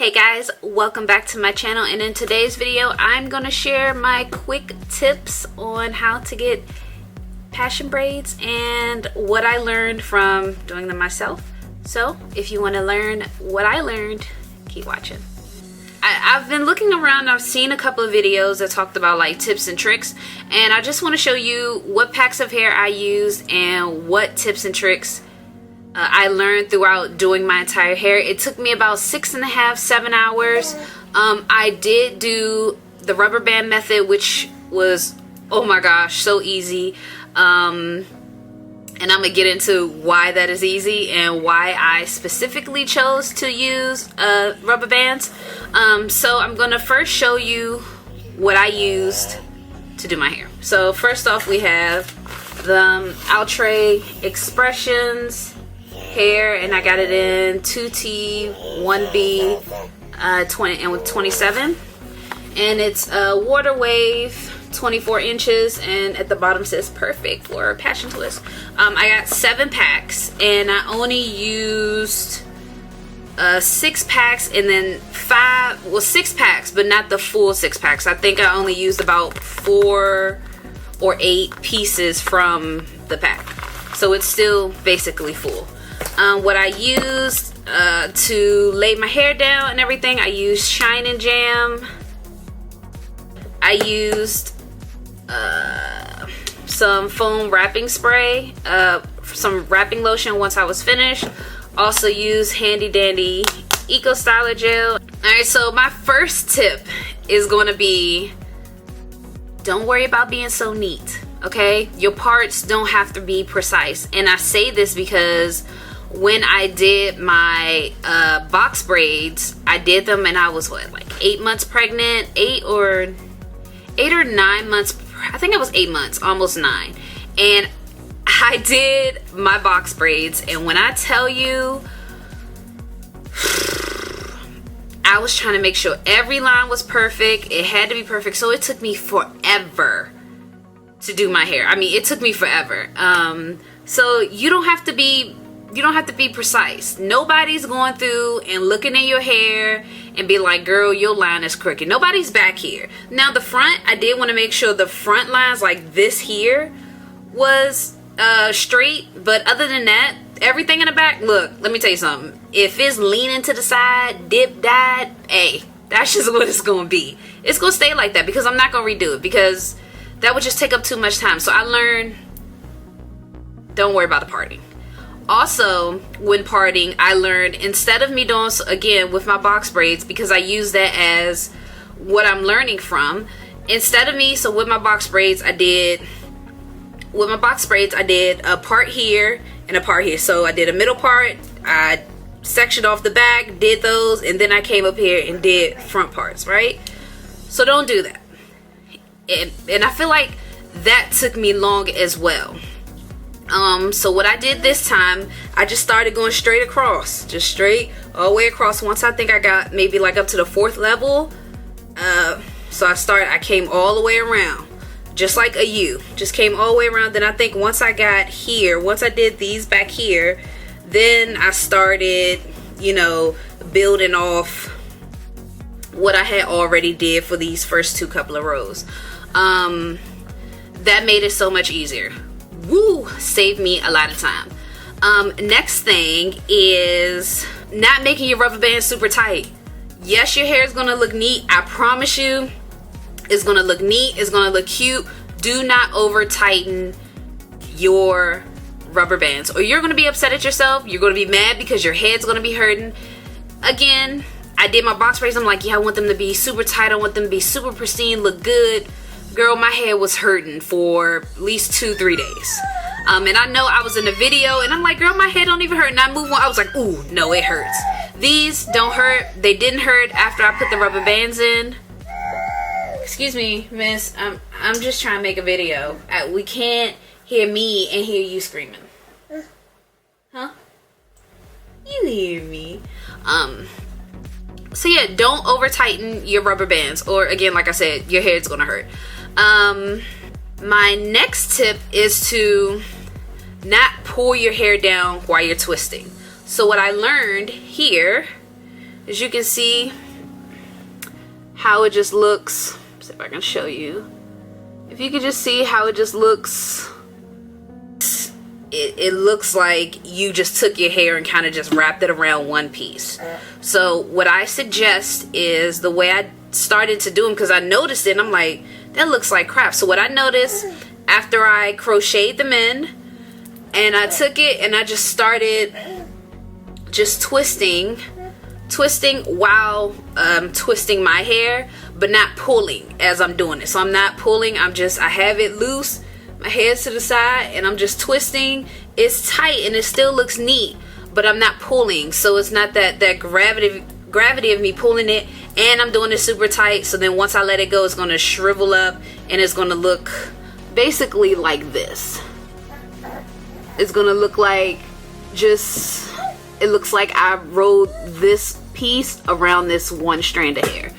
Hey guys, welcome back to my channel, and in today's video I'm gonna share my quick tips on how to get passion braids and what I learned from doing them myself. So if you want to learn what I learned, keep watching. I've been looking around, I've seen a couple of videos that talked about like tips and tricks, and I just want to show you what packs of hair I used and what tips and tricks I learned throughout doing my entire hair. It took me about 6.5 to 7 hours. I did do the rubber band method, which was, oh my gosh, so easy. And I'm gonna get into why that is easy and why I specifically chose to use rubber bands. So I'm gonna first show you what I used to do my hair. So first off, we have the Outre Expressions hair, and I got it in 2T 1B 20 and with 27, and it's a water wave 24 inches, and at the bottom says perfect for a passion twist. I got 7 packs, and I only used 6 packs, and then 6 packs, but not the full 6 packs. I think I only used about 4 or 8 pieces from the pack, so it's still basically full. What I used to lay my hair down and everything, I used Shine and Jam. I used some foam wrapping spray, some wrapping lotion once I was finished. Also used Handy Dandy Eco Styler Gel. Alright, so my first tip is going to be, don't worry about being so neat, okay? Your parts don't have to be precise. And I say this because when I did my box braids, I did them and I was what, like 8 months pregnant, 8 or 9 months. I think it was 8 months, almost 9. And I did my box braids, and when I tell you, I was trying to make sure every line was perfect. It had to be perfect, so it took me forever to do my hair. I mean, it took me forever. So you don't have to be precise. Nobody's going through and looking at your hair and be like, girl, your line is crooked. Nobody's back here. Now the front, I did want to make sure the front lines, like this here, was straight, but other than that, everything in the back, look, let me tell you something. If it's leaning to the side, dip, dyed, hey, that's just what it's gonna be. It's gonna stay like that because I'm not gonna redo it, because that would just take up too much time. So I learned, don't worry about the parting. Also, when parting, I learned, instead of me doing, again, with my box braids, because I use that as what I'm learning from, instead of me, so with my box braids, I did a part here and a part here. So I did a middle part, I sectioned off the back, did those, and then I came up here and did front parts, right? So don't do that. And I feel like that took me long as well. So what I did this time, I just started going straight across, just straight all the way across. Once I think I got maybe like up to the 4th level, so I came all the way around, just like a U, just came all the way around. Then I think once I got here, once I did these back here, then I started, you know, building off what I had already did for these first 2 couple of rows. That made it so much easier. Woo, saved me a lot of time. Next thing is not making your rubber band super tight. Yes, your hair is gonna look neat. I promise you, it's gonna look neat, it's gonna look cute. Do not over tighten your rubber bands, or you're gonna be upset at yourself. You're gonna be mad because your head's gonna be hurting. Again, I did my box braids. I'm like, yeah, I want them to be super tight, I want them to be super pristine, look good. Girl, my hair was hurting for at least 2-3 days. And I know I was in the video and I'm like, girl, my head don't even hurt. And I move on. I was like, ooh, no, it hurts. These don't hurt. They didn't hurt after I put the rubber bands in. Excuse me, miss. I'm just trying to make a video. We can't hear me and hear you screaming. Huh? You hear me. So yeah, don't over tighten your rubber bands, or again, like I said, your hair's gonna hurt. My next tip is to not pull your hair down while you're twisting. So what I learned here As you can see how it just looks. Let's see if I can show you. If you could just see how it just looks, it looks like you just took your hair and kind of just wrapped it around one piece. So what I suggest is the way I started to do them, because I noticed it and I'm like, that looks like crap. So what I noticed after I crocheted them in, and I took it and I just started just twisting while twisting my hair, but not pulling as I'm doing it. So I'm not pulling, I have it loose, my hair's to the side, and I'm just twisting. It's tight and it still looks neat, but I'm not pulling, so it's not that gravity of me pulling it, and I'm doing it super tight. So then once I let it go, it's going to shrivel up and it's going to look basically like this. It's going to look like it looks like I rolled this piece around this one strand of hair,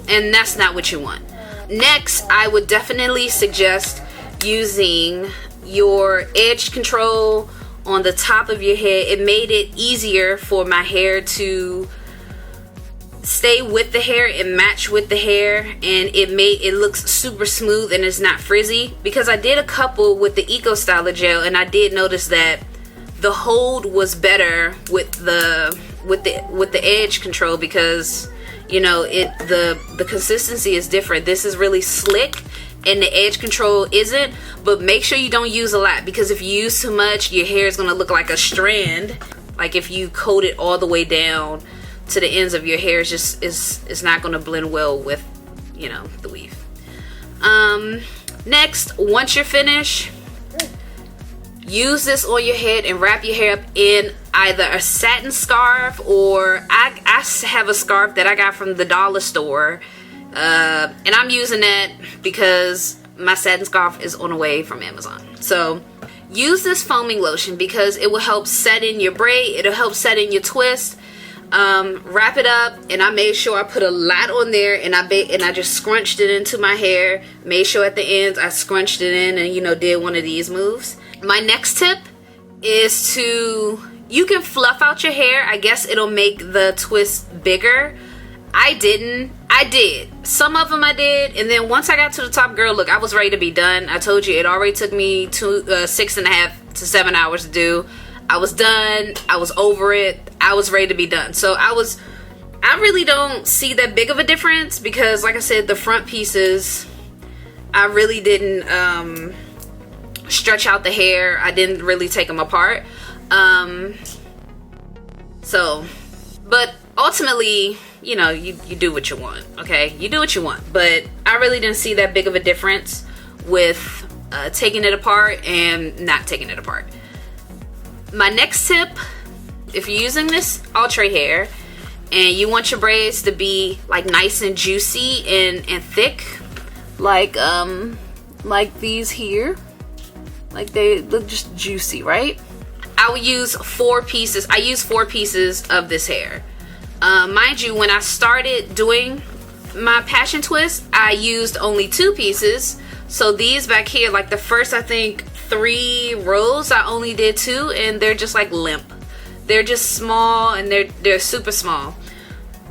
and that's not what you want. Next, I would definitely suggest using your edge control on the top of your head. It made it easier for my hair to stay with the hair and match with the hair, and it looks super smooth and it's not frizzy, because I did a couple with the Eco Styler gel and I did notice that the hold was better with the edge control, because you know the consistency is different. This is really slick and the edge control isn't, but make sure you don't use a lot, because if you use too much, your hair is going to look like a strand. Like if you coat it all the way down to the ends of your hair, it's not going to blend well with, you know, the weave. Next, once you're finished, use this on your head and wrap your hair up in either a satin scarf, or I have a scarf that I got from the dollar store, and I'm using that because my satin scarf is on the way from Amazon. So use this foaming lotion because it will help set in your braid, it'll help set in your twist. Wrap it up, and I made sure I put a lot on there, and I just scrunched it into my hair. Made sure at the ends I scrunched it in, and you know, did one of these moves. My next tip is you can fluff out your hair. I guess it'll make the twist bigger. I did some of them, I did, and then once I got to the top, girl, look, I was ready to be done. I told you it already took me 6.5 to 7 hours to do. I was done. I was over it. I was ready to be done. So I really don't see that big of a difference, because like I said, the front pieces, I really didn't stretch out the hair. I didn't really take them apart. But ultimately, you know, you do what you want, okay? You do what you want. But I really didn't see that big of a difference with taking it apart and not taking it apart. My next tip, if you're using this Ultra hair and you want your braids to be like nice and juicy and thick, like these here, like they look just juicy, right? I would use 4 pieces. I use 4 pieces of this hair. Mind you, when I started doing my passion twist, I used only 2 pieces. So these back here, like the first, I think 3 rows, I only did 2, and they're just like limp. They're just small, and they're super small.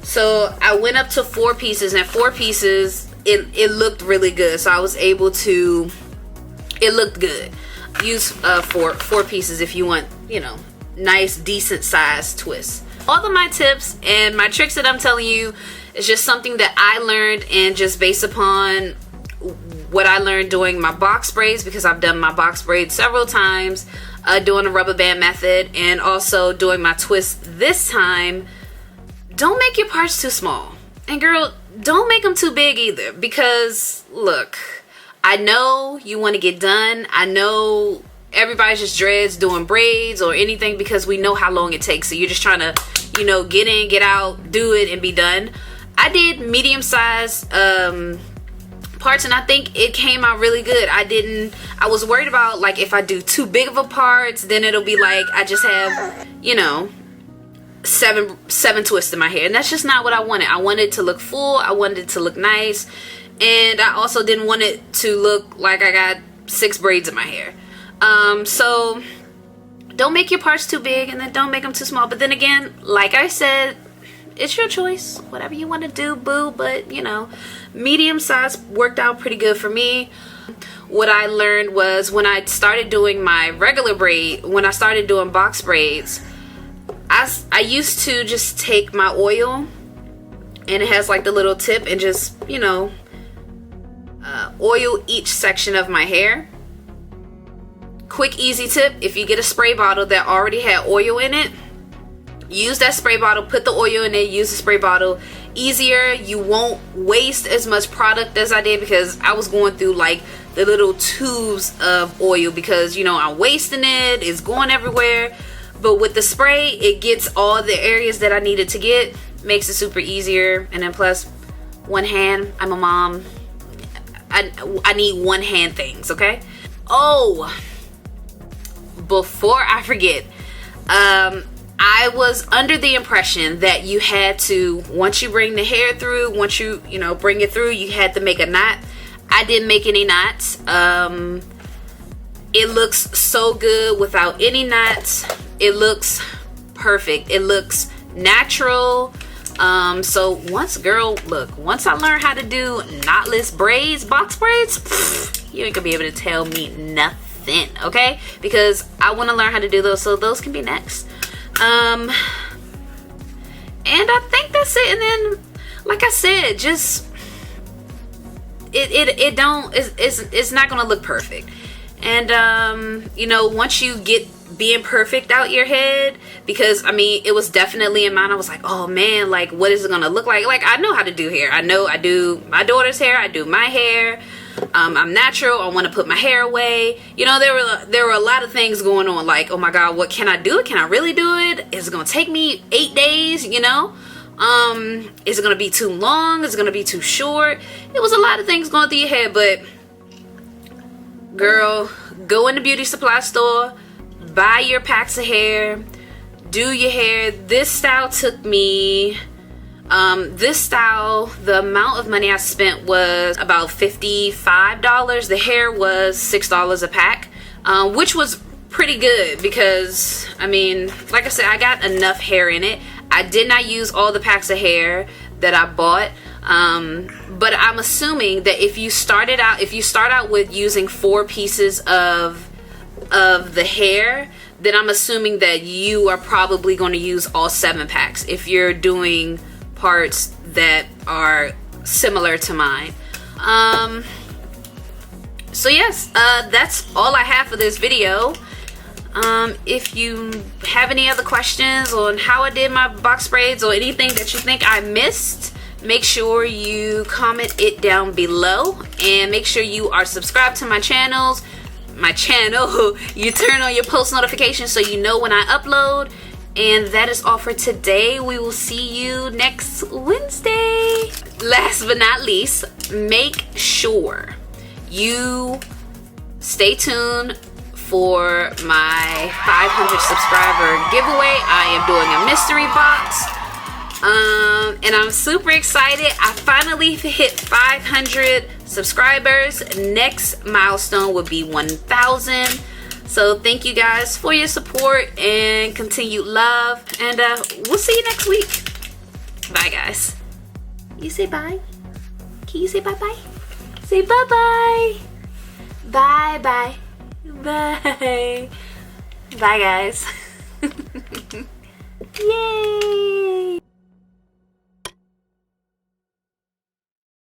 So I went up to 4 pieces, and 4 pieces, it looked really good. So I was able to, it looked good. Use 4 pieces if you want, you know, nice decent size twists. All of my tips and my tricks that I'm telling you is just something that I learned, and just based upon what I learned doing my box braids, because I've done my box braids several times, doing the rubber band method, and also doing my twist this time. Don't make your parts too small, and girl, don't make them too big either, because look, I know you want to get done. I know everybody's just dreads doing braids or anything, because we know how long it takes. So you're just trying to, you know, get in, get out, do it, and be done. I did medium size parts, and I think it came out really good. I was worried about, like, if I do too big of a parts, then it'll be like I just have, you know, seven twists in my hair, and that's just not what I wanted. I wanted it to look full. I wanted it to look nice, and I also didn't want it to look like I got 6 braids in my hair. So don't make your parts too big, and then don't make them too small. But then again, like I said it's your choice, whatever you want to do, boo. But you know, medium size worked out pretty good for me. What I learned was when I started doing my regular braid, when I started doing box braids, I used to just take my oil, and it has like the little tip, and just, you know, oil each section of my hair. Quick easy tip: if you get a spray bottle that already had oil in it, use that spray bottle, put the oil in it, use the spray bottle. Easier, you won't waste as much product as I did, because I was going through like the little tubes of oil, because you know I'm wasting it, it's going everywhere. But with the spray, it gets all the areas that I needed to get, makes it super easier. And then plus, one hand, I'm a mom, I need one hand things, okay? Oh, before I forget, I was under the impression that you had to, once you bring the hair through, once you know, bring it through, you had to make a knot. I didn't make any knots. It looks so good without any knots. It looks perfect. It looks natural. So once I learn how to do knotless braids, box braids, you ain't gonna be able to tell me nothing, okay? Because I want to learn how to do those, so those can be next. And I think that's it. And then, like I said, just it's not gonna look perfect. And you know, once you get being perfect out your head, because I mean, it was definitely in mine. I was like, oh man, like what is it gonna look like? Like, I know how to do hair. I know I do my daughter's hair, I do my hair. I'm natural. I want to put my hair away. You know, there were a lot of things going on. Like, oh my God, what can I do? Can I really do it? Is it gonna take me 8 days? You know, is it gonna be too long? Is it gonna be too short? It was a lot of things going through your head. But girl, go in the beauty supply store, buy your packs of hair, do your hair. This style took me. This style, the amount of money I spent was about $55. The hair was $6 a pack, which was pretty good, because I mean, like I said, I got enough hair in it. I did not use all the packs of hair that I bought, but I'm assuming that if you start out with using 4 pieces of the hair, then I'm assuming that you are probably going to use all 7 packs if you're doing parts that are similar to mine. So yes, that's all I have for this video. If you have any other questions on how I did my box braids, or anything that you think I missed, make sure you comment it down below, and make sure you are subscribed to my channel. You turn on your post notifications so you know when I upload. And that is all for today. We will see you next Wednesday. Last but not least, make sure you stay tuned for my 500 subscriber giveaway. I am doing a mystery box. And I'm super excited. I finally hit 500 subscribers. Next milestone would be 1,000. So thank you guys for your support and continued love. And we'll see you next week. Bye, guys. You say bye? Can you say bye-bye? Say bye-bye. Bye-bye. Bye. Bye, guys. Yay.